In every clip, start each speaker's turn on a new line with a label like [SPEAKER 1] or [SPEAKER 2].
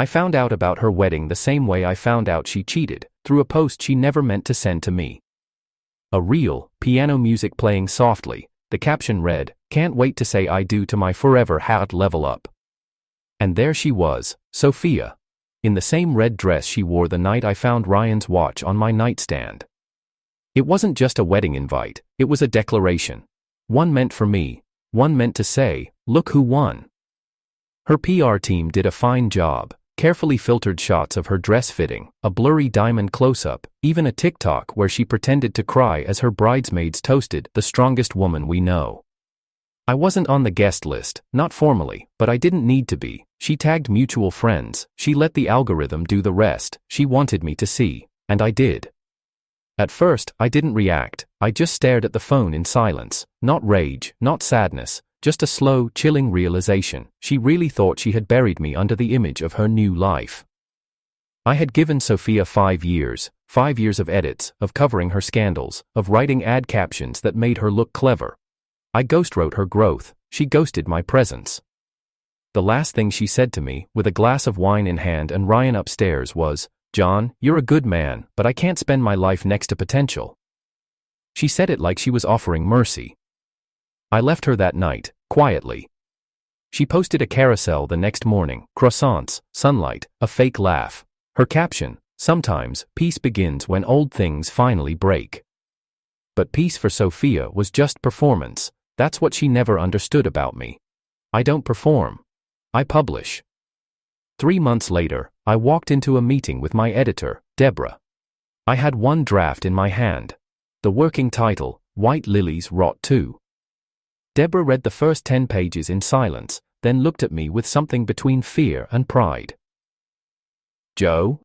[SPEAKER 1] I found out about her wedding the same way I found out she cheated, through a post she never meant to send to me. A reel, piano music playing softly. The caption read, "Can't wait to say I do to my forever hat level up." And there she was, Sophia, in the same red dress she wore the night I found Ryan's watch on my nightstand. It wasn't just a wedding invite, it was a declaration. One meant for me, one meant to say, "Look who won." Her PR team did a fine job. Carefully filtered shots of her dress fitting, a blurry diamond close-up, even a TikTok where she pretended to cry as her bridesmaids toasted the strongest woman we know. I wasn't on the guest list, not formally, but I didn't need to be. She tagged mutual friends, she let the algorithm do the rest, she wanted me to see, and I did. At first, I didn't react, I just stared at the phone in silence, not rage, not sadness, just a slow, chilling realization. She really thought she had buried me under the image of her new life. I had given Sophia 5 years, 5 years of edits, of covering her scandals, of writing ad captions that made her look clever. I ghostwrote her growth, she ghosted my presence. The last thing she said to me, with a glass of wine in hand and Ryan upstairs, was, "John, you're a good man, but I can't spend my life next to potential." She said it like she was offering mercy. I left her that night, quietly. She posted a carousel the next morning, croissants, sunlight, a fake laugh. Her caption, "Sometimes, peace begins when old things finally break." But peace for Sophia was just performance. That's what she never understood about me. I don't perform. I publish. 3 months later, I walked into a meeting with my editor, Deborah. I had one draft in my hand. The working title, "White Lilies Rot Too." Deborah read the first 10 pages in silence, then looked at me with something between fear and pride. "Joe,"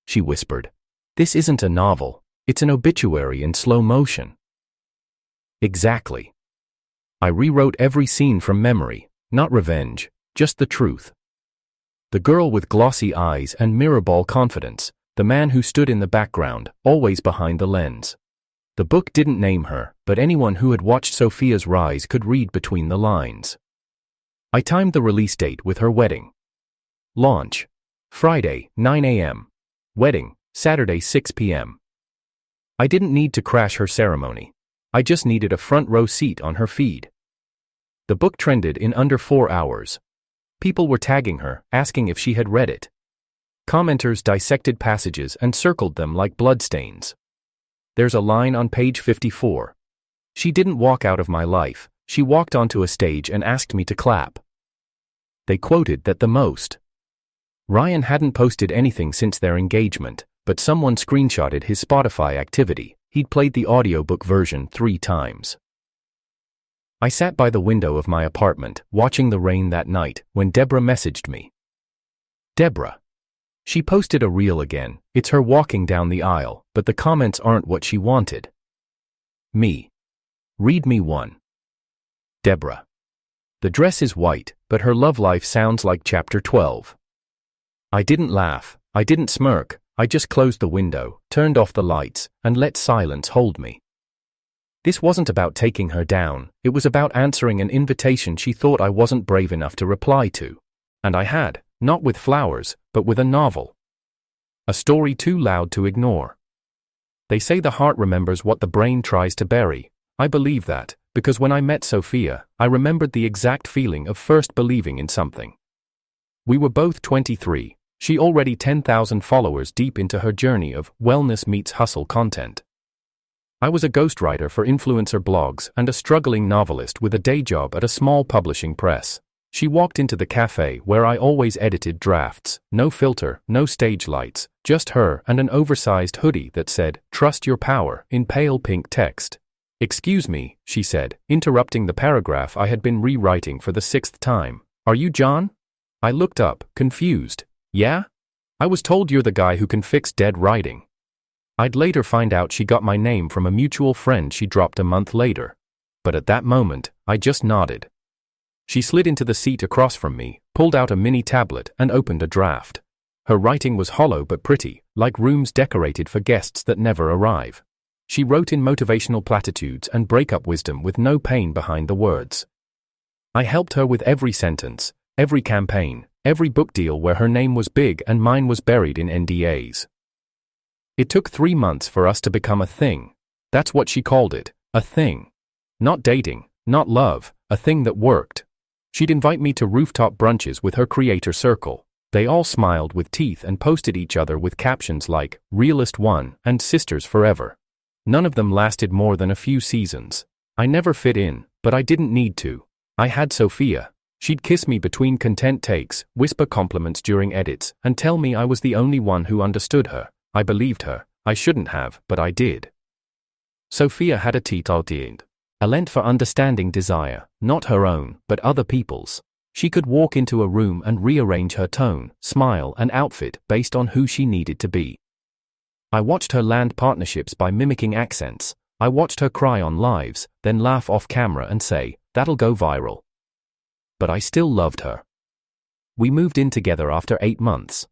[SPEAKER 1] she whispered, "this isn't a novel, it's an obituary in slow motion." Exactly. I rewrote every scene from memory, not revenge, just the truth. The girl with glossy eyes and mirrorball confidence, the man who stood in the background, always behind the lens. The book didn't name her, but anyone who had watched Sophia's rise could read between the lines. I timed the release date with her wedding. Launch: Friday, 9 a.m. Wedding, Saturday, 6 p.m. I didn't need to crash her ceremony. I just needed a front row seat on her feed. The book trended in under 4 hours. People were tagging her, asking if she had read it. Commenters dissected passages and circled them like bloodstains. There's a line on page 54. "She didn't walk out of my life, she walked onto a stage and asked me to clap." They quoted that the most. Ryan hadn't posted anything since their engagement, but someone screenshotted his Spotify activity. He'd played the audiobook version 3 times. I sat by the window of my apartment, watching the rain that night, when Deborah messaged me. Deborah. She posted a reel again. It's her walking down the aisle, but the comments aren't what she wanted. Me. Read me one. Deborah. The dress is white, but her love life sounds like chapter 12. I didn't laugh, I didn't smirk, I just closed the window, turned off the lights, and let silence hold me. This wasn't about taking her down, it was about answering an invitation she thought I wasn't brave enough to reply to. And I had. Not with flowers, but with a novel. A story too loud to ignore. They say the heart remembers what the brain tries to bury. I believe that, because when I met Sophia, I remembered the exact feeling of first believing in something. We were both 23, she already 10,000 followers deep into her journey of wellness meets hustle content. I was a ghostwriter for influencer blogs and a struggling novelist with a day job at a small publishing press. She walked into the cafe where I always edited drafts, no filter, no stage lights, just her and an oversized hoodie that said, "Trust your power," in pale pink text. "Excuse me," she said, interrupting the paragraph I had been rewriting for the 6th time. "Are you John?" I looked up, confused. "Yeah? I was told you're the guy who can fix dead writing." I'd later find out she got my name from a mutual friend she dropped a month later. But at that moment, I just nodded. She slid into the seat across from me, pulled out a mini tablet, and opened a draft. Her writing was hollow but pretty, like rooms decorated for guests that never arrive. She wrote in motivational platitudes and breakup wisdom with no pain behind the words. I helped her with every sentence, every campaign, Every book deal where her name was big and mine was buried in NDAs. It took 3 months for us to become a thing. That's what she called it, a thing. Not dating, not love, a thing that worked. She'd invite me to rooftop brunches with her creator circle. They all smiled with teeth and posted each other with captions like, Realist One and Sisters Forever. None of them lasted more than a few seasons. I never fit in, but I didn't need to. I had Sophia. She'd kiss me between content takes, whisper compliments during edits, and tell me I was the only one who understood her. I believed her. I shouldn't have, but I did. Sophia had a talent for understanding desire, not her own, but other people's. She could walk into a room and rearrange her tone, smile, and outfit based on who she needed to be. I watched her land partnerships by mimicking accents. I watched her cry on lives, then laugh off camera and say, that'll go viral. But I still loved her. We moved in together after 8 months.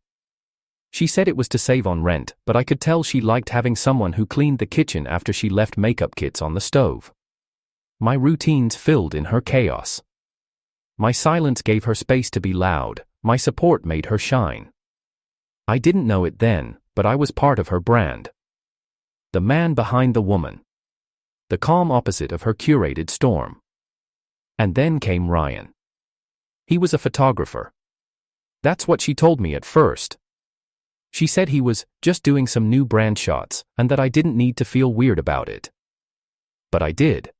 [SPEAKER 1] She said it was to save on rent, but I could tell she liked having someone who cleaned the kitchen after she left makeup kits on the stove. My routines filled in her chaos. My silence gave her space to be loud, my support made her shine. I didn't know it then, but I was part of her brand. The man behind the woman. The calm opposite of her curated storm. And then came Ryan. He was a photographer. That's what she told me at first. She said he was just doing some new brand shots, and that I didn't need to feel weird about it. But I did.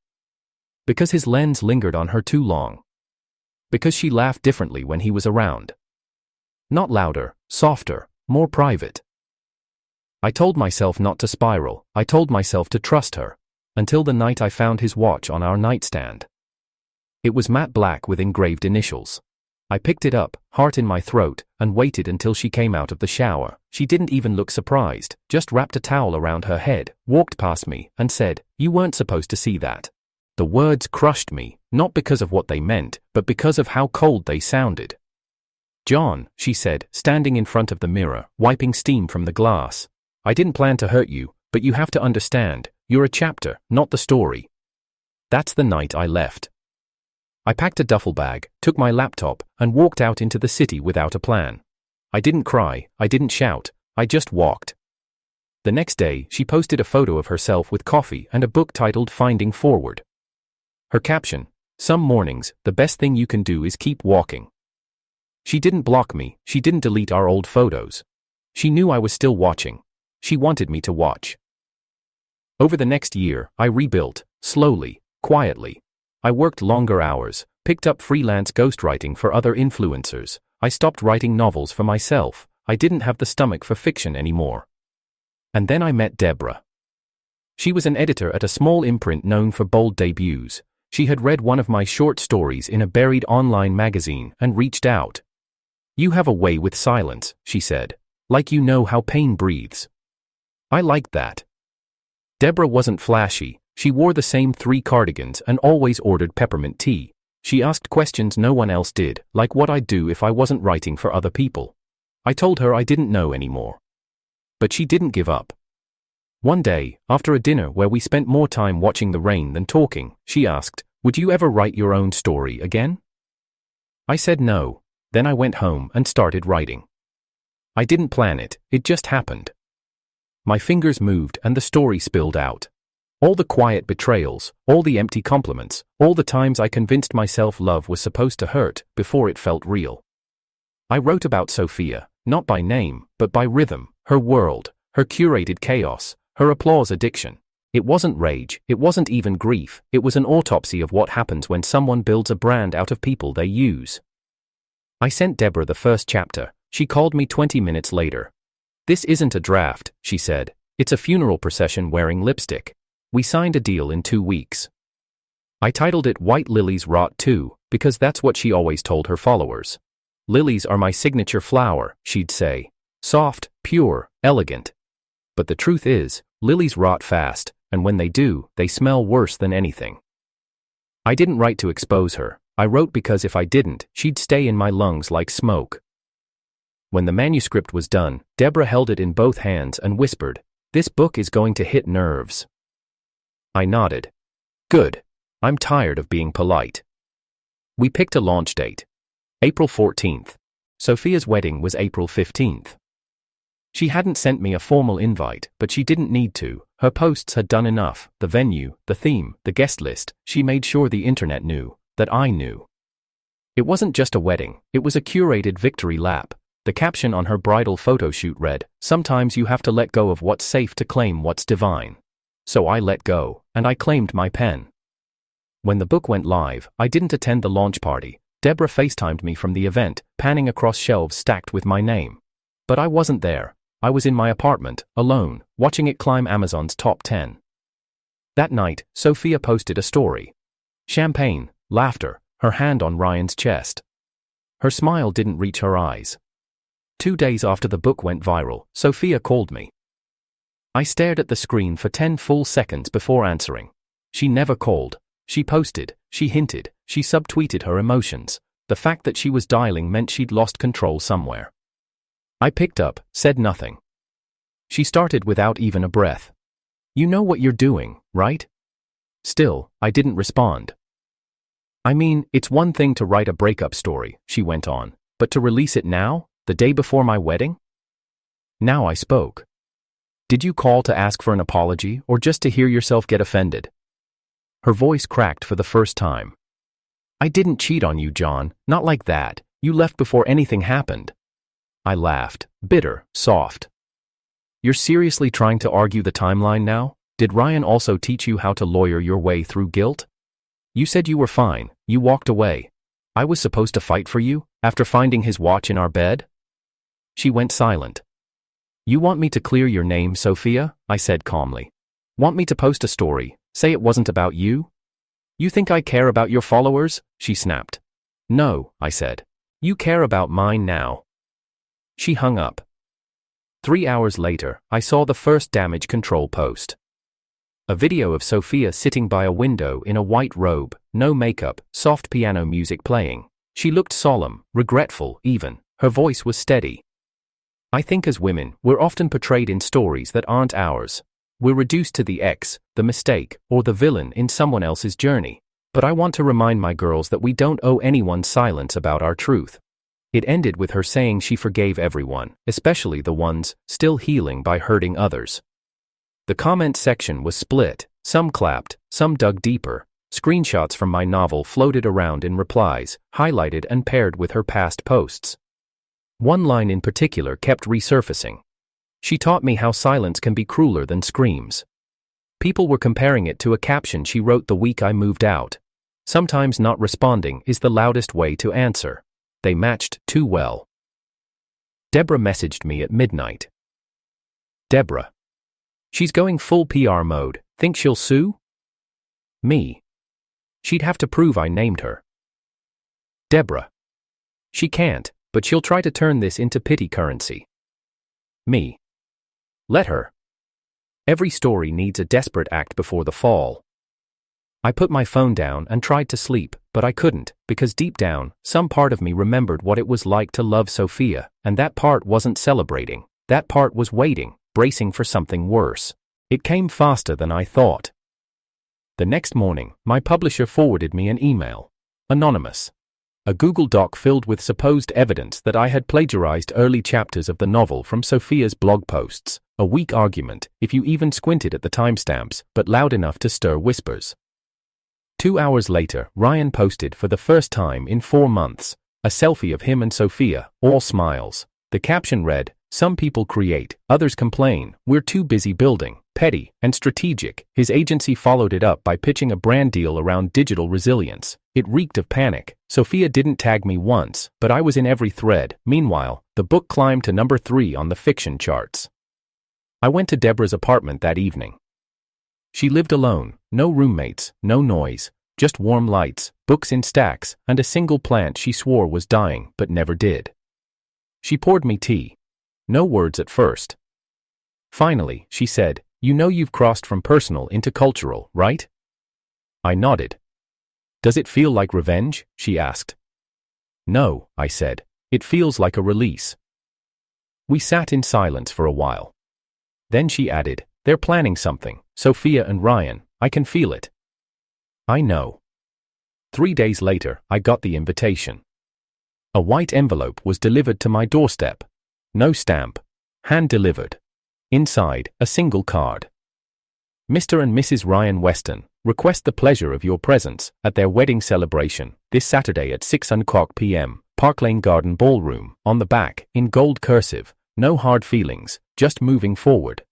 [SPEAKER 1] Because his lens lingered on her too long. Because she laughed differently when he was around. Not louder, softer, more private. I told myself not to spiral, I told myself to trust her, until the night I found his watch on our nightstand. It was matte black with engraved initials. I picked it up, heart in my throat, and waited until she came out of the shower. She didn't even look surprised, just wrapped a towel around her head, walked past me, and said, "You weren't supposed to see that." The words crushed me, not because of what they meant, but because of how cold they sounded. "John," she said, standing in front of the mirror, wiping steam from the glass. "I didn't plan to hurt you, but you have to understand, you're a chapter, not the story." That's the night I left. I packed a duffel bag, took my laptop, and walked out into the city without a plan. I didn't cry, I didn't shout, I just walked. The next day, she posted a photo of herself with coffee and a book titled Finding Forward. Her caption, "Some mornings, the best thing you can do is keep walking." She didn't block me, she didn't delete our old photos. She knew I was still watching. She wanted me to watch. Over the next year, I rebuilt, slowly, quietly. I worked longer hours, picked up freelance ghostwriting for other influencers. I stopped writing novels for myself. I didn't have the stomach for fiction anymore. And then I met Deborah. She was an editor at a small imprint known for bold debuts. She had read one of my short stories in a buried online magazine and reached out. "You have a way with silence," she said. "Like you know how pain breathes." I liked that. Deborah wasn't flashy. She wore the same 3 cardigans and always ordered peppermint tea. She asked questions no one else did, like what I'd do if I wasn't writing for other people. I told her I didn't know anymore. But she didn't give up. One day, after a dinner where we spent more time watching the rain than talking, she asked, "Would you ever write your own story again?" I said no. Then I went home and started writing. I didn't plan it, it just happened. My fingers moved and the story spilled out. All the quiet betrayals, all the empty compliments, all the times I convinced myself love was supposed to hurt before it felt real. I wrote about Sophia, not by name, but by rhythm, her world, her curated chaos, her applause addiction. It wasn't rage, it wasn't even grief, it was an autopsy of what happens when someone builds a brand out of people they use. I sent Deborah the first chapter. She called me 20 minutes later. "This isn't a draft," she said. "It's a funeral procession wearing lipstick." We signed a deal in 2 weeks. I titled it White Lilies Rot Too, because that's what she always told her followers. "Lilies are my signature flower," she'd say. "Soft, pure, elegant." But the truth is, lilies rot fast, and when they do, they smell worse than anything. I didn't write to expose her. I wrote because if I didn't, she'd stay in my lungs like smoke. When the manuscript was done, Deborah held it in both hands and whispered, "This book is going to hit nerves." I nodded. "Good. I'm tired of being polite." We picked a launch date. April 14th. Sophia's wedding was April 15th. She hadn't sent me a formal invite, but she didn't need to. Her posts had done enough. The venue, the theme, the guest list. She made sure the internet knew that I knew. It wasn't just a wedding, it was a curated victory lap. The caption on her bridal photo shoot read, "Sometimes you have to let go of what's safe to claim what's divine." So I let go, and I claimed my pen. When the book went live, I didn't attend the launch party. Deborah FaceTimed me from the event, panning across shelves stacked with my name. But I wasn't there. I was in my apartment, alone, watching it climb Amazon's top 10. That night, Sophia posted a story. Champagne, laughter, her hand on Ryan's chest. Her smile didn't reach her eyes. 2 days after the book went viral, Sophia called me. I stared at the screen for 10 full seconds before answering. She never called. She posted, she hinted, she subtweeted her emotions. The fact that she was dialing meant she'd lost control somewhere. I picked up, said nothing. She started without even a breath. "You know what you're doing, right?" Still, I didn't respond. "I mean, it's one thing to write a breakup story," she went on, "but to release it now, the day before my wedding?" Now I spoke. "Did you call to ask for an apology or just to hear yourself get offended?" Her voice cracked for the first time. "I didn't cheat on you, John, not like that. You left before anything happened." I laughed, bitter, soft. "You're seriously trying to argue the timeline now? Did Ryan also teach you how to lawyer your way through guilt? You said you were fine, you walked away. I was supposed to fight for you, after finding his watch in our bed?" She went silent. "You want me to clear your name, Sophia?" I said calmly. "Want me to post a story, say it wasn't about you? You think I care about your followers?" she snapped. "No," I said. "You care about mine now." She hung up. 3 hours later, I saw the first damage control post. A video of Sophia sitting by a window in a white robe, no makeup, soft piano music playing. She looked solemn, regretful even. Her voice was steady. I think as women, we're often portrayed in stories that aren't ours. We're reduced to the ex, the mistake, or the villain in someone else's journey. But I want to remind my girls that we don't owe anyone silence about our truth. It ended with her saying she forgave everyone, especially the ones still healing by hurting others. The comment section was split. Some clapped, some dug deeper. Screenshots from my novel floated around in replies, highlighted and paired with her past posts. One line in particular kept resurfacing. "She taught me how silence can be crueler than screams." People were comparing it to a caption she wrote the week I moved out. "Sometimes not responding is the loudest way to answer." They matched too well. Deborah messaged me at midnight. "Deborah. She's going full PR mode. Think she'll sue?" Me. "She'd have to prove I named her." Deborah. "She can't, but she'll try to turn this into pity currency." Me. "Let her. Every story needs a desperate act before the fall." I put my phone down and tried to sleep, but I couldn't, because deep down, some part of me remembered what it was like to love Sophia, and that part wasn't celebrating. That part was waiting, bracing for something worse. It came faster than I thought. The next morning, my publisher forwarded me an email. Anonymous. A Google Doc filled with supposed evidence that I had plagiarized early chapters of the novel from Sophia's blog posts. A weak argument, if you even squinted at the timestamps, but loud enough to stir whispers. 2 hours later, Ryan posted for the first time in 4 months, a selfie of him and Sophia, all smiles. The caption read, "Some people create, others complain, we're too busy building." Petty and strategic, his agency followed it up by pitching a brand deal around digital resilience. It reeked of panic. Sophia didn't tag me once, but I was in every thread. Meanwhile, the book climbed to number 3 on the fiction charts. I went to Deborah's apartment that evening. She lived alone, no roommates, no noise, just warm lights, books in stacks, and a single plant she swore was dying but never did. She poured me tea. No words at first. Finally, she said, "You know you've crossed from personal into cultural, right?" I nodded. "Does it feel like revenge?" she asked. "No," I said. "It feels like a release." We sat in silence for a while. Then she added, "They're planning something, Sophia and Ryan, I can feel it." I know. 3 days later, I got the invitation. A white envelope was delivered to my doorstep. No stamp. Hand-delivered. Inside, a single card. Mr. and Mrs. Ryan Weston request the pleasure of your presence at their wedding celebration this Saturday at 6:00 p.m. Park Lane Garden Ballroom. On the back, in gold cursive, no hard feelings, just moving forward.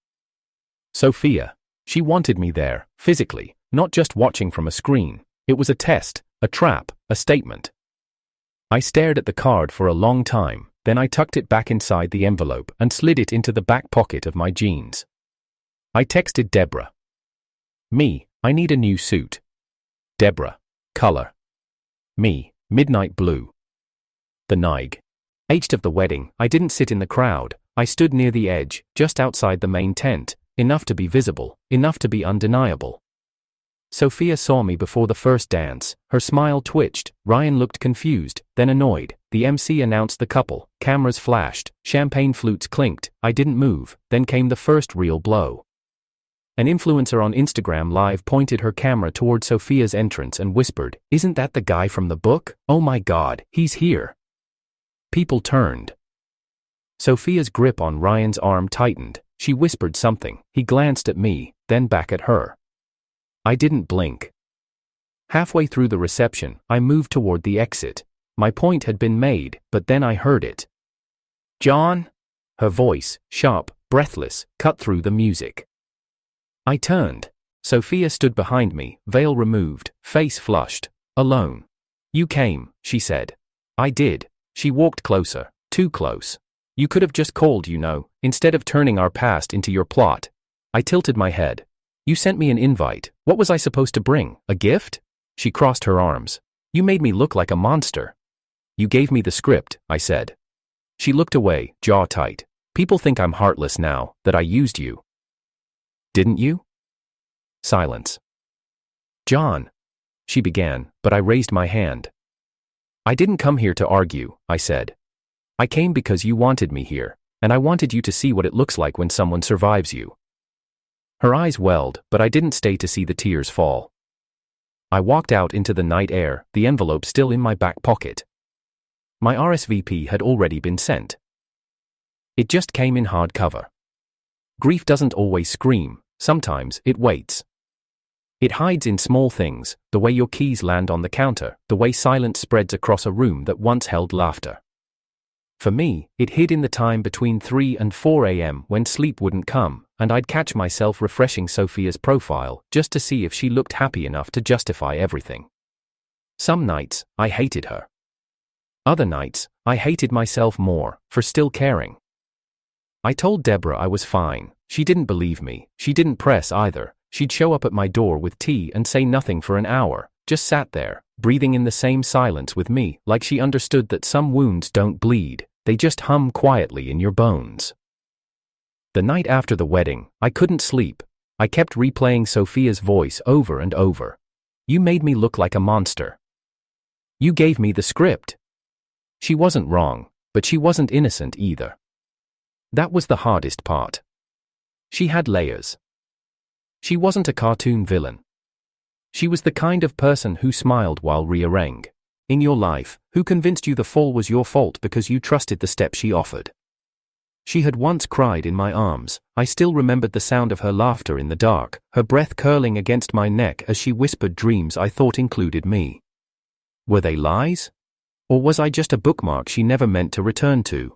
[SPEAKER 1] Sophia. She wanted me there, physically, not just watching from a screen. It was a test, a trap, a statement. I stared at the card for a long time, then I tucked it back inside the envelope and slid it into the back pocket of my jeans. I texted Deborah. Me, I need a new suit. Deborah, color. Me, midnight blue. The night of the wedding, I didn't sit in the crowd. I stood near the edge, just outside the main tent, enough to be visible, enough to be undeniable. Sophia saw me before the first dance. Her smile twitched. Ryan looked confused, then annoyed. The MC announced the couple. Cameras flashed. Champagne flutes clinked. I didn't move. Then came the first real blow. An influencer on Instagram Live pointed her camera toward Sophia's entrance and whispered, "Isn't that the guy from the book? Oh my God, he's here." People turned. Sophia's grip on Ryan's arm tightened. She whispered something. He glanced at me, then back at her. I didn't blink. Halfway through the reception, I moved toward the exit. My point had been made, but then I heard it. "John?" Her voice, sharp, breathless, cut through the music. I turned. Sophia stood behind me, veil removed, face flushed. "Alone." "You came," she said. "I did." She walked closer, too close. "You could have just called, instead of turning our past into your plot." I tilted my head. "You sent me an invite. What was I supposed to bring? A gift?" She crossed her arms. "You made me look like a monster." "You gave me the script," I said. She looked away, jaw tight. "People think I'm heartless now, that I used you." "Didn't you?" Silence. "John," she began, but I raised my hand. "I didn't come here to argue," I said. "I came because you wanted me here, and I wanted you to see what it looks like when someone survives you." Her eyes welled, but I didn't stay to see the tears fall. I walked out into the night air, the envelope still in my back pocket. My RSVP had already been sent. It just came in hardcover. Grief doesn't always scream, sometimes it waits. It hides in small things, the way your keys land on the counter, the way silence spreads across a room that once held laughter. For me, it hid in the time between 3 and 4 a.m. when sleep wouldn't come, and I'd catch myself refreshing Sophia's profile just to see if she looked happy enough to justify everything. Some nights, I hated her. Other nights, I hated myself more, for still caring. I told Deborah I was fine. She didn't believe me. She didn't press either. She'd show up at my door with tea and say nothing for an hour, just sat there, breathing in the same silence with me, like she understood that some wounds don't bleed, they just hum quietly in your bones. The night after the wedding, I couldn't sleep. I kept replaying Sophia's voice over and over. "You made me look like a monster. You gave me the script." She wasn't wrong, but she wasn't innocent either. That was the hardest part. She had layers. She wasn't a cartoon villain. She was the kind of person who smiled while rearranging in your life, who convinced you the fall was your fault because you trusted the step she offered. She had once cried in my arms. I still remembered the sound of her laughter in the dark, her breath curling against my neck as she whispered dreams I thought included me. Were they lies? Or was I just a bookmark she never meant to return to?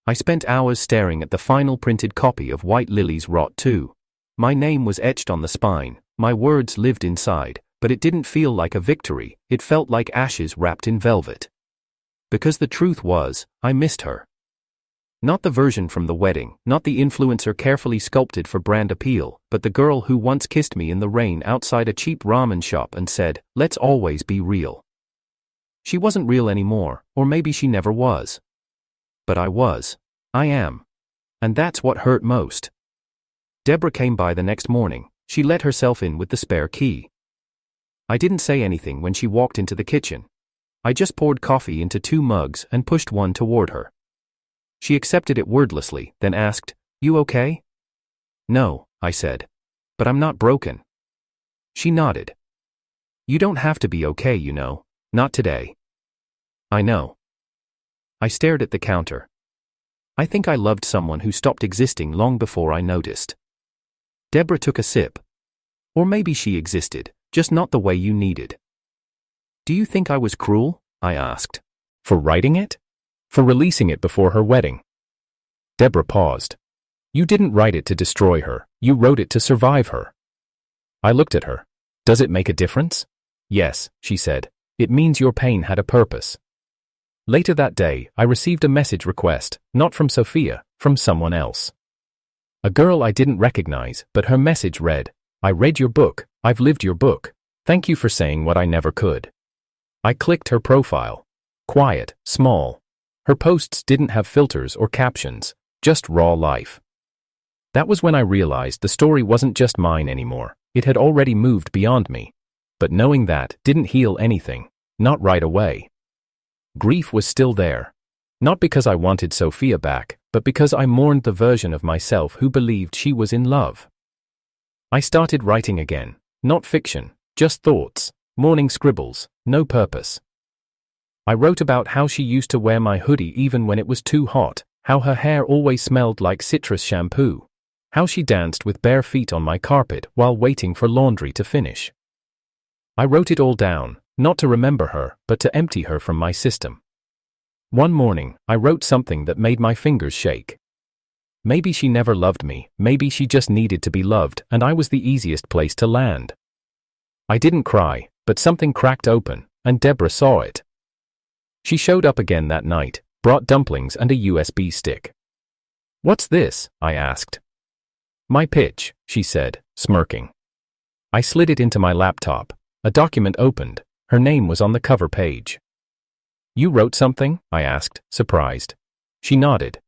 [SPEAKER 1] I spent hours staring at the final printed copy of White Lily's Rot 2. My name was etched on the spine, my words lived inside, but it didn't feel like a victory, it felt like ashes wrapped in velvet. Because the truth was, I missed her. Not the version from the wedding, not the influencer carefully sculpted for brand appeal, but the girl who once kissed me in the rain outside a cheap ramen shop and said, "Let's always be real." She wasn't real anymore, or maybe she never was. But I was. I am. And that's what hurt most. Deborah came by the next morning. She let herself in with the spare key. I didn't say anything when she walked into the kitchen. I just poured coffee into 2 mugs and pushed one toward her. She accepted it wordlessly, then asked, "You okay?" "No," I said. "But I'm not broken." She nodded. "You don't have to be okay, not today." "I know." I stared at the counter. I think I loved someone who stopped existing long before I noticed. Deborah took a sip. Or maybe she existed, just not the way you needed. Do you think I was cruel? I asked. For writing it? For releasing it before her wedding? Deborah paused. You didn't write it to destroy her, you wrote it to survive her. I looked at her. Does it make a difference? Yes, she said. It means your pain had a purpose. Later that day, I received a message request, not from Sophia, from someone else. A girl I didn't recognize, but her message read, I read your book, I've lived your book. Thank you for saying what I never could. I clicked her profile. Quiet, small. Her posts didn't have filters or captions, just raw life. That was when I realized the story wasn't just mine anymore, it had already moved beyond me. But knowing that didn't heal anything, not right away. Grief was still there. Not because I wanted Sophia back, but because I mourned the version of myself who believed she was in love. I started writing again, not fiction, just thoughts, morning scribbles, no purpose. I wrote about how she used to wear my hoodie even when it was too hot, how her hair always smelled like citrus shampoo, how she danced with bare feet on my carpet while waiting for laundry to finish. I wrote it all down, not to remember her, but to empty her from my system. One morning, I wrote something that made my fingers shake. Maybe she never loved me, maybe she just needed to be loved, and I was the easiest place to land. I didn't cry, but something cracked open, and Deborah saw it. She showed up again that night, brought dumplings and a USB stick. What's this? I asked. My pitch, she said, smirking. I slid it into my laptop. A document opened. Her name was on the cover page. You wrote something? I asked, surprised. She nodded.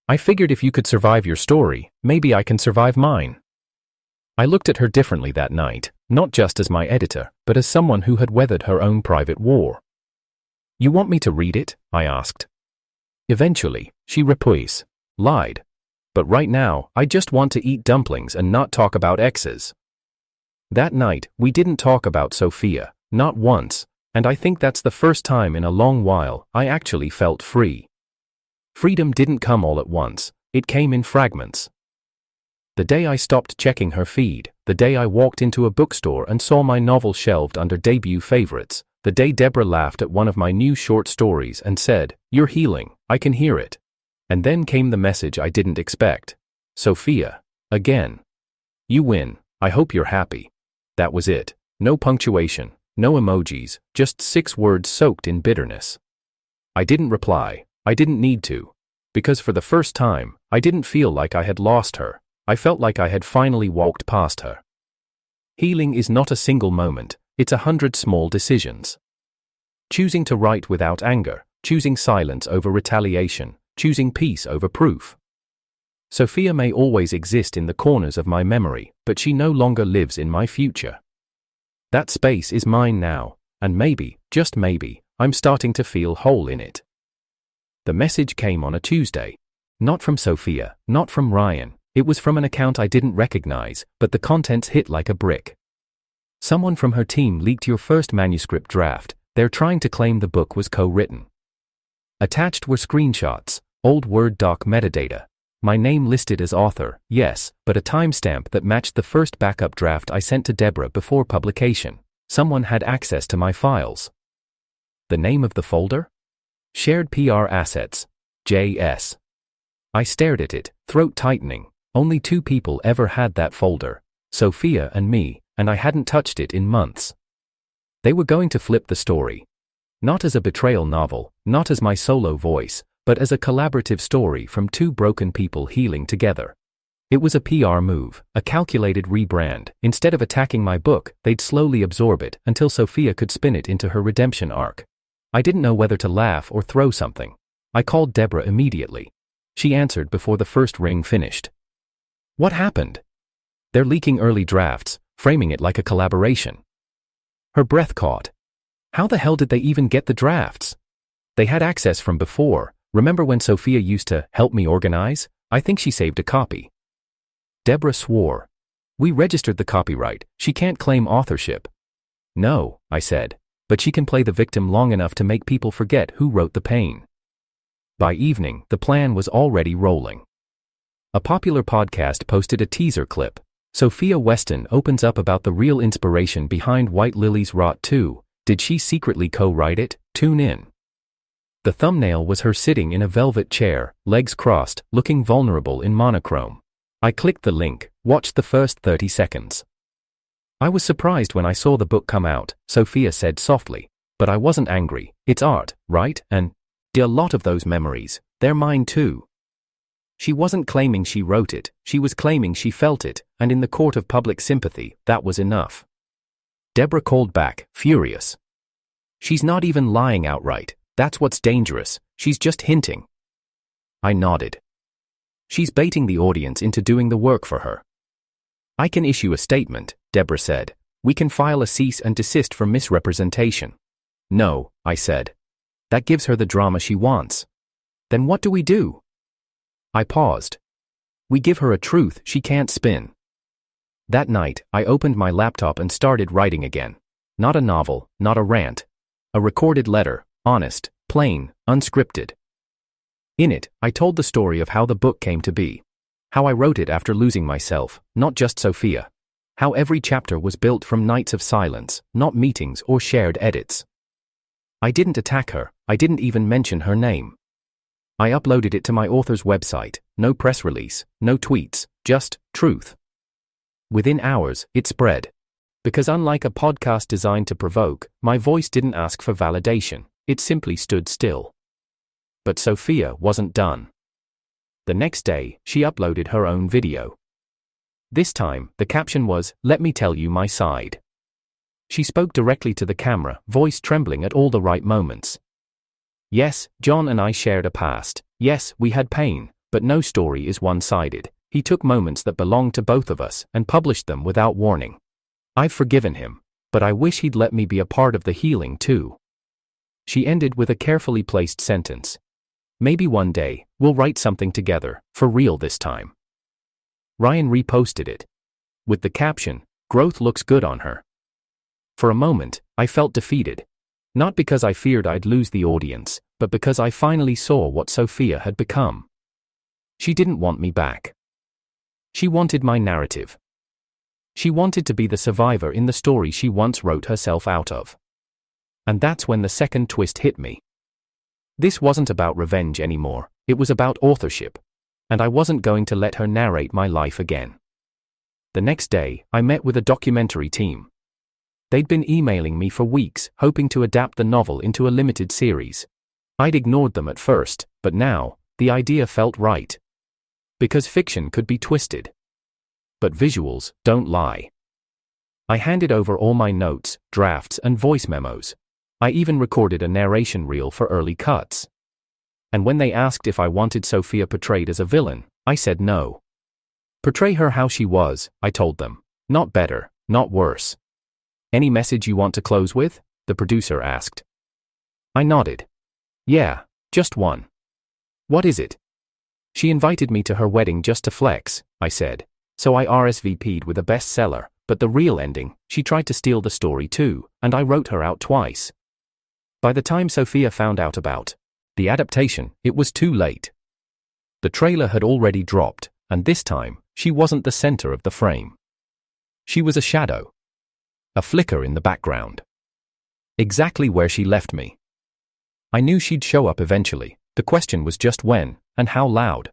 [SPEAKER 1] I figured if you could survive your story, maybe I can survive mine. I looked at her differently that night, not just as my editor, but as someone who had weathered her own private war. You want me to read it? I asked. Eventually, she lied. But right now, I just want to eat dumplings and not talk about exes. That night, we didn't talk about Sophia, not once, and I think that's the first time in a long while I actually felt free. Freedom didn't come all at once, it came in fragments. The day I stopped checking her feed, the day I walked into a bookstore and saw my novel shelved under debut favorites, the day Deborah laughed at one of my new short stories and said, "You're healing, I can hear it." And then came the message I didn't expect. Sophia, again. You win, I hope you're happy. That was it. No punctuation, no emojis, just 6 words soaked in bitterness. I didn't reply. I didn't need to. Because for the first time, I didn't feel like I had lost her. I felt like I had finally walked past her. Healing is not a single moment, it's 100 small decisions. Choosing to write without anger, choosing silence over retaliation, choosing peace over proof. Sophia may always exist in the corners of my memory, but she no longer lives in my future. That space is mine now, and maybe, just maybe, I'm starting to feel whole in it. The message came on a Tuesday. Not from Sophia, not from Ryan, it was from an account I didn't recognize, but the contents hit like a brick. Someone from her team leaked your first manuscript draft, they're trying to claim the book was co-written. Attached were screenshots, old Word doc metadata. My name listed as author, yes, but a timestamp that matched the first backup draft I sent to Deborah before publication. Someone had access to my files. The name of the folder? Shared PR Assets, JS. I stared at it, throat tightening. Only 2 people ever had that folder, Sophia and me, and I hadn't touched it in months. They were going to flip the story. Not as a betrayal novel, not as my solo voice, but as a collaborative story from 2 broken people healing together. It was a PR move, a calculated rebrand. Instead of attacking my book, they'd slowly absorb it until Sophia could spin it into her redemption arc. I didn't know whether to laugh or throw something. I called Deborah immediately. She answered before the first ring finished. What happened? They're leaking early drafts, framing it like a collaboration. Her breath caught. How the hell did they even get the drafts? They had access from before. Remember when Sophia used to help me organize? I think she saved a copy. Deborah swore. We registered the copyright. She can't claim authorship. No, I said, but she can play the victim long enough to make people forget who wrote the pain. By evening, the plan was already rolling. A popular podcast posted a teaser clip. Sophia Weston opens up about the real inspiration behind White Lily's Rot 2. Did she secretly co-write it? Tune in. The thumbnail was her sitting in a velvet chair, legs crossed, looking vulnerable in monochrome. I clicked the link, watched the first 30 seconds. I was surprised when I saw the book come out, Sophia said softly. But I wasn't angry. It's art, right? And a lot of those memories, they're mine too. She wasn't claiming she wrote it, she was claiming she felt it, and in the court of public sympathy, that was enough. Deborah called back, furious. She's not even lying outright. That's what's dangerous. She's just hinting. I nodded. She's baiting the audience into doing the work for her. I can issue a statement, Deborah said. We can file a cease and desist for misrepresentation. No, I said. That gives her the drama she wants. Then what do we do? I paused. We give her a truth she can't spin. That night, I opened my laptop and started writing again. Not a novel, not a rant. A recorded letter, honest, plain, unscripted. In it, I told the story of how the book came to be. How I wrote it after losing myself, not just Sophia. How every chapter was built from nights of silence, not meetings or shared edits. I didn't attack her, I didn't even mention her name. I uploaded it to my author's website, no press release, no tweets, just truth. Within hours, it spread. Because unlike a podcast designed to provoke, my voice didn't ask for validation, it simply stood still. But Sophia wasn't done. The next day, she uploaded her own video. This time, the caption was, "Let me tell you my side." She spoke directly to the camera, voice trembling at all the right moments. Yes, John and I shared a past. Yes, we had pain, but no story is one-sided. He took moments that belonged to both of us and published them without warning. I've forgiven him, but I wish he'd let me be a part of the healing too. She ended with a carefully placed sentence. Maybe one day, we'll write something together, for real this time. Ryan reposted it. With the caption, "Growth looks good on her." For a moment, I felt defeated. Not because I feared I'd lose the audience, but because I finally saw what Sophia had become. She didn't want me back. She wanted my narrative. She wanted to be the survivor in the story she once wrote herself out of. And that's when the second twist hit me. This wasn't about revenge anymore, it was about authorship. And I wasn't going to let her narrate my life again. The next day, I met with a documentary team. They'd been emailing me for weeks, hoping to adapt the novel into a limited series. I'd ignored them at first, but now, the idea felt right. Because fiction could be twisted. But visuals don't lie. I handed over all my notes, drafts, and voice memos. I even recorded a narration reel for early cuts. And when they asked if I wanted Sophia portrayed as a villain, I said no. Portray her how she was, I told them. Not better, not worse. Any message you want to close with? The producer asked. I nodded. Yeah, just one. What is it? She invited me to her wedding just to flex, I said. So I RSVP'd with a bestseller, but the real ending, she tried to steal the story too, and I wrote her out twice. By the time Sophia found out about the adaptation, it was too late. The trailer had already dropped, and this time, she wasn't the center of the frame. She was a shadow. A flicker in the background. Exactly where she left me. I knew she'd show up eventually, the question was just when, and how loud.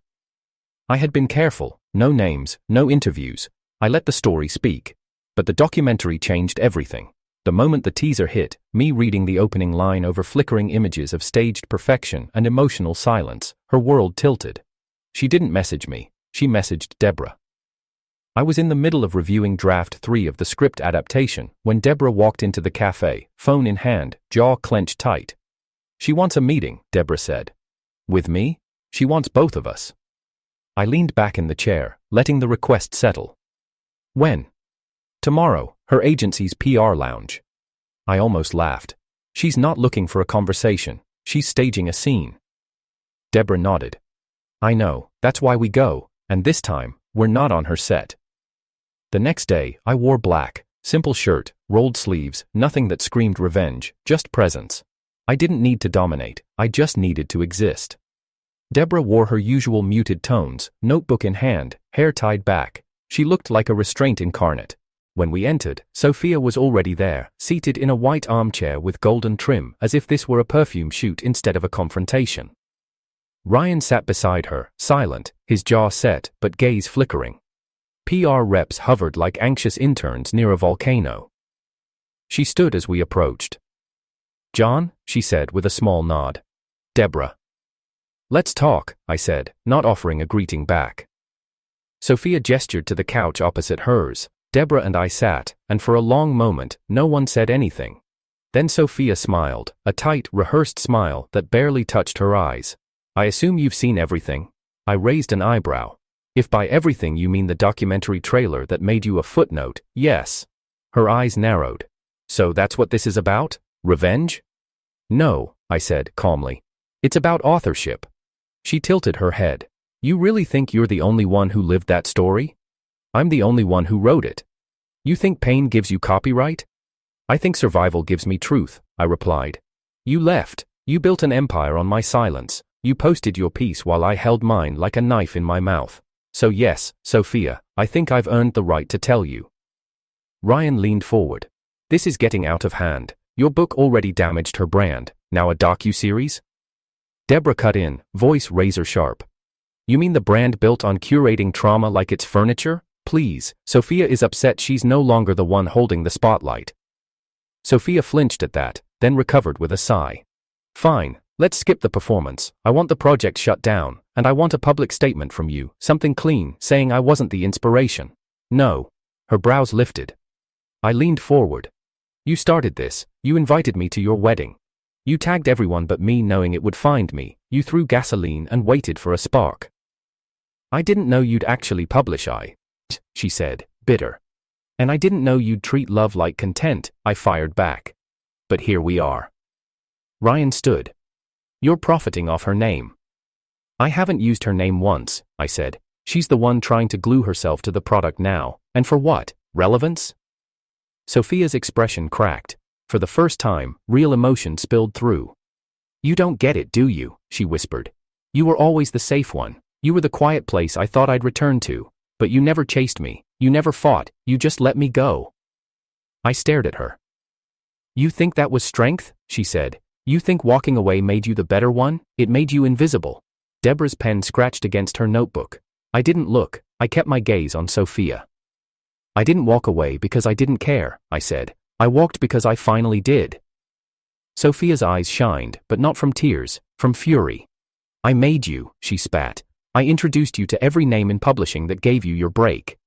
[SPEAKER 1] I had been careful, no names, no interviews, I let the story speak. But the documentary changed everything. The moment the teaser hit, me reading the opening line over flickering images of staged perfection and emotional silence, her world tilted. She didn't message me, she messaged Deborah. I was in the middle of reviewing draft 3 of the script adaptation when Deborah walked into the cafe, phone in hand, jaw clenched tight. She wants a meeting, Deborah said. With me? She wants both of us. I leaned back in the chair, letting the request settle. When? Tomorrow, her agency's PR lounge. I almost laughed. She's not looking for a conversation, she's staging a scene. Deborah nodded. I know, that's why we go, and this time, we're not on her set. The next day, I wore black, simple shirt, rolled sleeves, nothing that screamed revenge, just presence. I didn't need to dominate, I just needed to exist. Deborah wore her usual muted tones, notebook in hand, hair tied back. She looked like a restraint incarnate. When we entered, Sophia was already there, seated in a white armchair with golden trim, as if this were a perfume shoot instead of a confrontation. Ryan sat beside her, silent, his jaw set, but gaze flickering. PR reps hovered like anxious interns near a volcano. She stood as we approached. "John," she said with a small nod. "Deborah." "Let's talk," I said, not offering a greeting back. Sophia gestured to the couch opposite hers. Deborah and I sat, and for a long moment, no one said anything. Then Sophia smiled, a tight, rehearsed smile that barely touched her eyes. "I assume you've seen everything?" I raised an eyebrow. "If by everything you mean the documentary trailer that made you a footnote, yes." Her eyes narrowed. "So that's what this is about? Revenge?" "No," I said calmly. "It's about authorship." She tilted her head. "You really think you're the only one who lived that story? I'm the only one who wrote it. You think pain gives you copyright? I think survival gives me truth," I replied. "You left. You built an empire on my silence. You posted your piece while I held mine like a knife in my mouth. So yes, Sophia, I think I've earned the right to tell you." Ryan leaned forward. "This is getting out of hand. Your book already damaged her brand. Now a docu-series?" Deborah cut in, voice razor sharp. "You mean the brand built on curating trauma like it's furniture? Please, Sophia is upset she's no longer the one holding the spotlight." Sophia flinched at that, then recovered with a sigh. "Fine, let's skip the performance. I want the project shut down, and I want a public statement from you, something clean, saying I wasn't the inspiration." "No." Her brows lifted. I leaned forward. "You started this. You invited me to your wedding. You tagged everyone but me knowing it would find me. You threw gasoline and waited for a spark." "I didn't know you'd actually publish she said, bitter. "And I didn't know you'd treat love like content," I fired back. "But here we are." Ryan stood. "You're profiting off her name." "I haven't used her name once," I said. "She's the one trying to glue herself to the product now. And for what? Relevance?" Sophia's expression cracked. For the first time, real emotion spilled through. "You don't get it, do you?" she whispered. "You were always the safe one. You were the quiet place I thought I'd return to. But you never chased me. You never fought. You just let me go." I stared at her. "You think that was strength?" she said. "You think walking away made you the better one? It made you invisible." Deborah's pen scratched against her notebook. I didn't look. I kept my gaze on Sophia. "I didn't walk away because I didn't care," I said. "I walked because I finally did." Sophia's eyes shined, but not from tears, from fury. "I made you," she spat. "I introduced you to every name in publishing that gave you your break."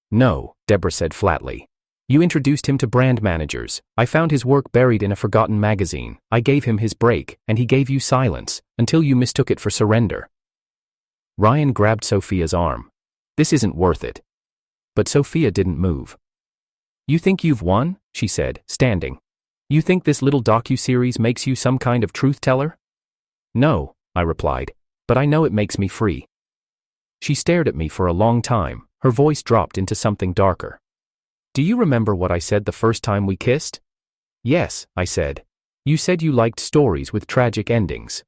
[SPEAKER 1] "No," Deborah said flatly. "You introduced him to brand managers. I found his work buried in a forgotten magazine. I gave him his break, and he gave you silence, until you mistook it for surrender." Ryan grabbed Sophia's arm. "This isn't worth it." But Sophia didn't move. "You think you've won?" she said, standing. "You think this little docu-series makes you some kind of truth-teller?" "No," I replied, "but I know it makes me free." She stared at me for a long time, her voice dropped into something darker. "Do you remember what I said the first time we kissed?" "Yes," I said. "You said you liked stories with tragic endings."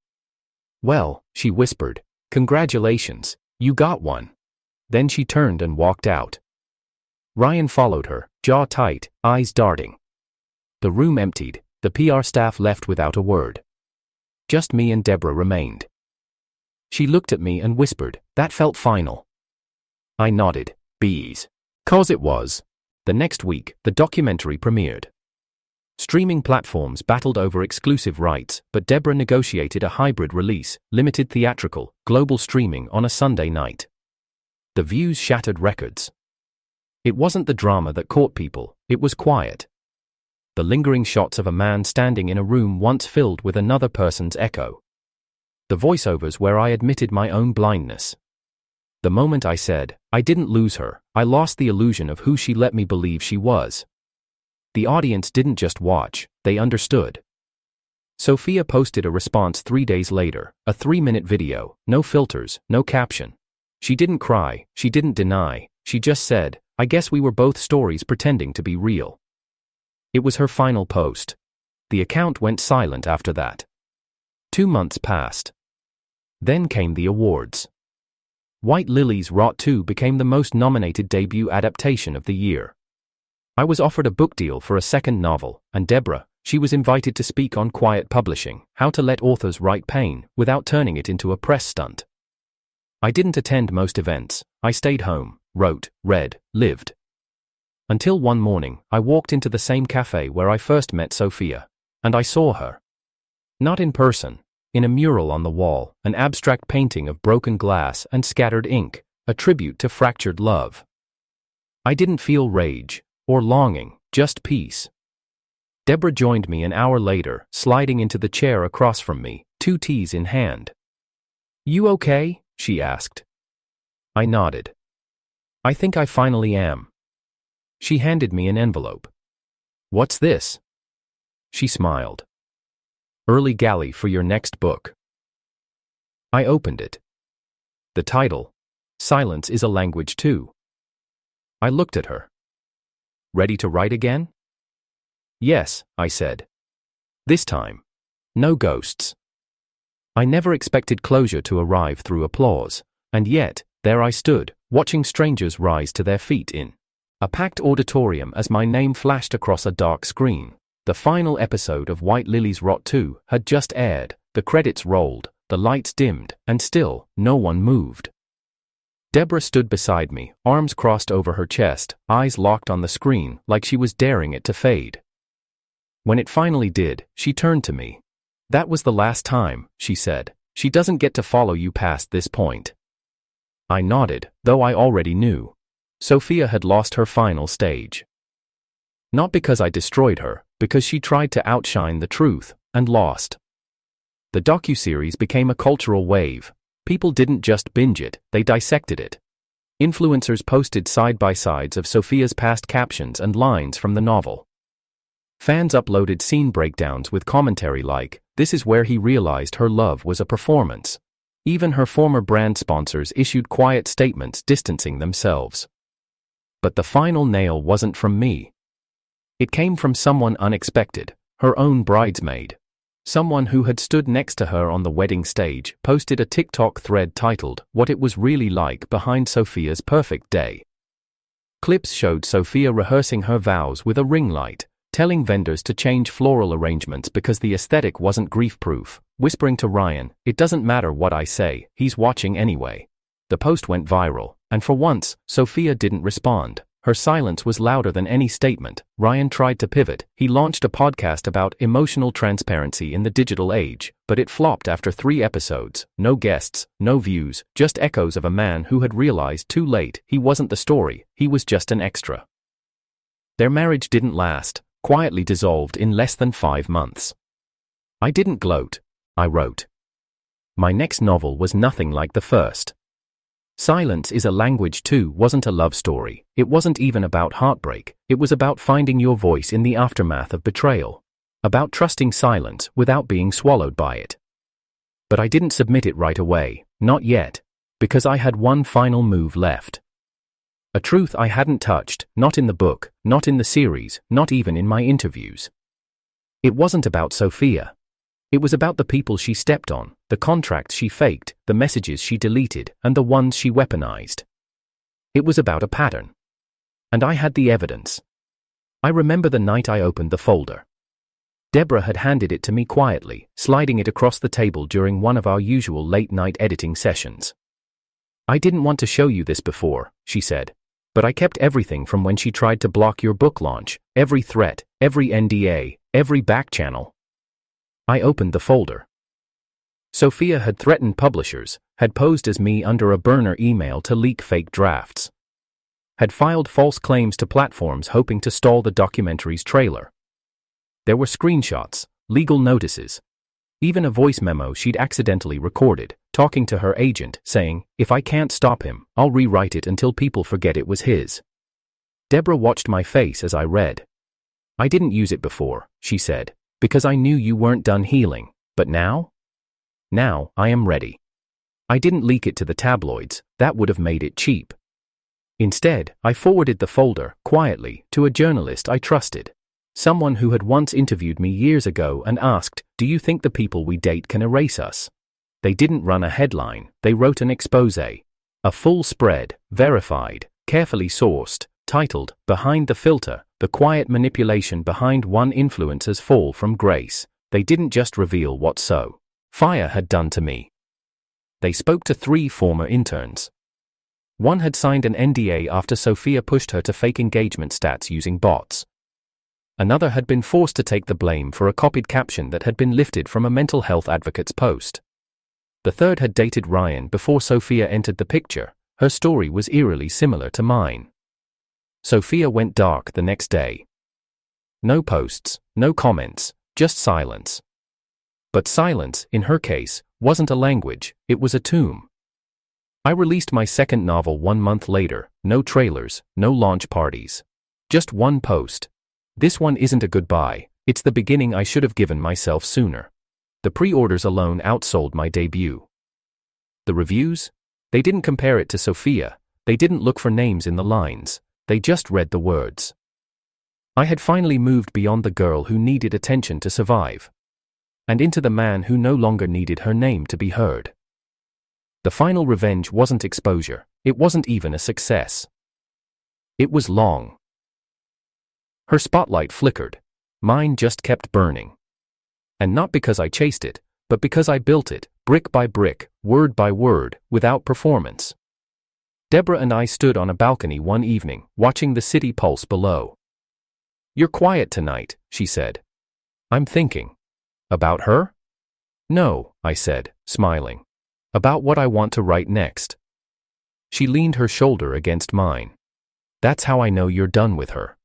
[SPEAKER 1] "Well," she whispered, "congratulations, you got one." Then she turned and walked out. Ryan followed her, jaw tight, eyes darting. The room emptied, the PR staff left without a word. Just me and Deborah remained. She looked at me and whispered, "That felt final." I nodded. "Bees." 'Cause it was. The next week, the documentary premiered. Streaming platforms battled over exclusive rights, but Deborah negotiated a hybrid release, limited theatrical, global streaming on a Sunday night. The views shattered records. It wasn't the drama that caught people, it was quiet. The lingering shots of a man standing in a room once filled with another person's echo. The voiceovers where I admitted my own blindness. The moment I said, I didn't lose her, I lost the illusion of who she let me believe she was. The audience didn't just watch, they understood. Sophia posted a response 3 days later, a 3-minute video, no filters, no caption. She didn't cry, she didn't deny, she just said, "I guess we were both stories pretending to be real." It was her final post. The account went silent after that. 2 months passed. Then came the awards. White Lily's Rot 2 became the most nominated debut adaptation of the year. I was offered a book deal for a second novel, and Deborah, she was invited to speak on Quiet Publishing, how to let authors write pain without turning it into a press stunt. I didn't attend most events. I stayed home, wrote, read, lived. Until one morning, I walked into the same cafe where I first met Sophia, and I saw her. Not in person. In a mural on the wall, an abstract painting of broken glass and scattered ink, a tribute to fractured love. I didn't feel rage or longing, just peace. Deborah joined me an hour later, sliding into the chair across from me, 2 teas in hand. "You okay?" she asked. I nodded. "I think I finally am." She handed me an envelope. "What's this?" She smiled. "Early galley for your next book." I opened it. The title, Silence is a Language Too. I looked at her. "Ready to write again?" "Yes," I said. "This time, no ghosts." I never expected closure to arrive through applause, and yet, there I stood, watching strangers rise to their feet in a packed auditorium as my name flashed across a dark screen. The final episode of White Lily's Rot 2 had just aired, the credits rolled, the lights dimmed, and still, no one moved. Deborah stood beside me, arms crossed over her chest, eyes locked on the screen, like she was daring it to fade. When it finally did, she turned to me. "That was the last time," she said. "She doesn't get to follow you past this point." I nodded, though I already knew. Sophia had lost her final stage. Not because I destroyed her, because she tried to outshine the truth, and lost. The docuseries became a cultural wave. People didn't just binge it, they dissected it. Influencers posted side-by-sides of Sophia's past captions and lines from the novel. Fans uploaded scene breakdowns with commentary like, "This is where he realized her love was a performance." Even her former brand sponsors issued quiet statements distancing themselves. But the final nail wasn't from me. It came from someone unexpected, her own bridesmaid. Someone who had stood next to her on the wedding stage posted a TikTok thread titled, "What It Was Really Like Behind Sophia's Perfect Day." Clips showed Sophia rehearsing her vows with a ring light, telling vendors to change floral arrangements because the aesthetic wasn't grief-proof, whispering to Ryan, "It doesn't matter what I say, he's watching anyway." The post went viral, and for once, Sophia didn't respond. Her silence was louder than any statement. Ryan tried to pivot. He launched a podcast about emotional transparency in the digital age, but it flopped after 3 episodes. No guests, no views, just echoes of a man who had realized too late he wasn't the story, he was just an extra. Their marriage didn't last, quietly dissolved in less than 5 months. I didn't gloat. I wrote. My next novel was nothing like the first. Silence is a Language Too wasn't a love story, it wasn't even about heartbreak, it was about finding your voice in the aftermath of betrayal. About trusting silence without being swallowed by it. But I didn't submit it right away, not yet, because I had one final move left. A truth I hadn't touched, not in the book, not in the series, not even in my interviews. It wasn't about Sophia. It was about the people she stepped on, the contracts she faked, the messages she deleted, and the ones she weaponized. It was about a pattern. And I had the evidence. I remember the night I opened the folder. Deborah had handed it to me quietly, sliding it across the table during one of our usual late-night editing sessions. "I didn't want to show you this before," she said. "But I kept everything from when she tried to block your book launch, every threat, every NDA, every back channel." I opened the folder. Sophia had threatened publishers, had posed as me under a burner email to leak fake drafts. Had filed false claims to platforms hoping to stall the documentary's trailer. There were screenshots, legal notices, even a voice memo she'd accidentally recorded, talking to her agent, saying, "If I can't stop him, I'll rewrite it until people forget it was his." Deborah watched my face as I read. "I didn't use it before," she said, "because I knew you weren't done healing, but now? Now, I am ready. I didn't leak it to the tabloids, that would have made it cheap. Instead, I forwarded the folder, quietly, to a journalist I trusted. Someone who had once interviewed me years ago and asked, 'Do you think the people we date can erase us?' They didn't run a headline, they wrote an exposé. A full spread, verified, carefully sourced, titled, "Behind the Filter, the Quiet Manipulation Behind One Influencer's Fall from Grace." They didn't just reveal what Sophia had done to me. They spoke to 3 former interns. One had signed an NDA after Sophia pushed her to fake engagement stats using bots. Another had been forced to take the blame for a copied caption that had been lifted from a mental health advocate's post. The third had dated Ryan before Sophia entered the picture. Her story was eerily similar to mine. Sophia went dark the next day. No posts, no comments, just silence. But silence, in her case, wasn't a language, it was a tomb. I released my second novel 1 month later, no trailers, no launch parties. Just one post. This one isn't a goodbye, it's the beginning I should have given myself sooner. The pre-orders alone outsold my debut. The reviews? They didn't compare it to Sophia, they didn't look for names in the lines, they just read the words. I had finally moved beyond the girl who needed attention to survive, and into the man who no longer needed her name to be heard. The final revenge wasn't exposure, it wasn't even a success. It was long. Her spotlight flickered. Mine just kept burning. And not because I chased it, but because I built it, brick by brick, word by word, without performance. Deborah and I stood on a balcony one evening, watching the city pulse below. "You're quiet tonight," she said. "I'm thinking." "About her?" "No," I said, smiling. "About what I want to write next." She leaned her shoulder against mine. "That's how I know you're done with her."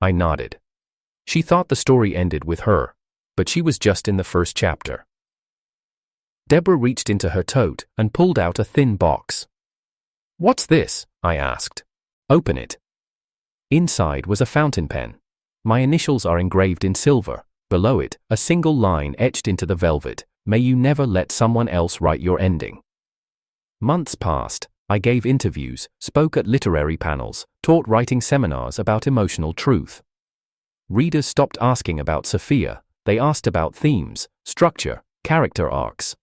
[SPEAKER 1] I nodded. She thought the story ended with her, but she was just in the first chapter. Deborah reached into her tote and pulled out a thin box. "What's this?" I asked. "Open it." Inside was a fountain pen. My initials are engraved in silver. Below it, a single line etched into the velvet: "May you never let someone else write your ending." Months passed. I gave interviews, spoke at literary panels, taught writing seminars about emotional truth. Readers stopped asking about Sophia, they asked about themes, structure, character arcs.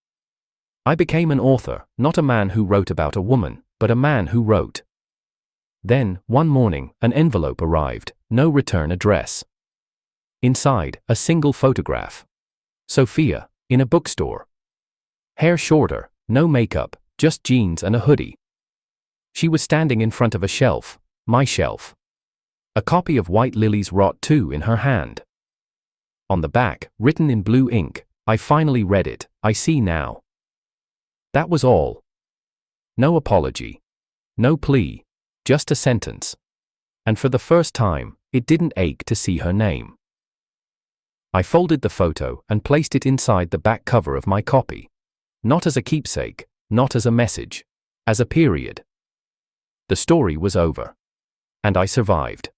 [SPEAKER 1] I became an author, not a man who wrote about a woman, but a man who wrote. Then, one morning, an envelope arrived, no return address. Inside, a single photograph. Sophia, in a bookstore. Hair shorter, no makeup, just jeans and a hoodie. She was standing in front of a shelf, my shelf. A copy of White Lily's Rot 2 in her hand. On the back, written in blue ink, I finally read it, "I see now." That was all. No apology. No plea. Just a sentence. And for the first time, it didn't ache to see her name. I folded the photo and placed it inside the back cover of my copy. Not as a keepsake, not as a message. As a period. The story was over. And I survived.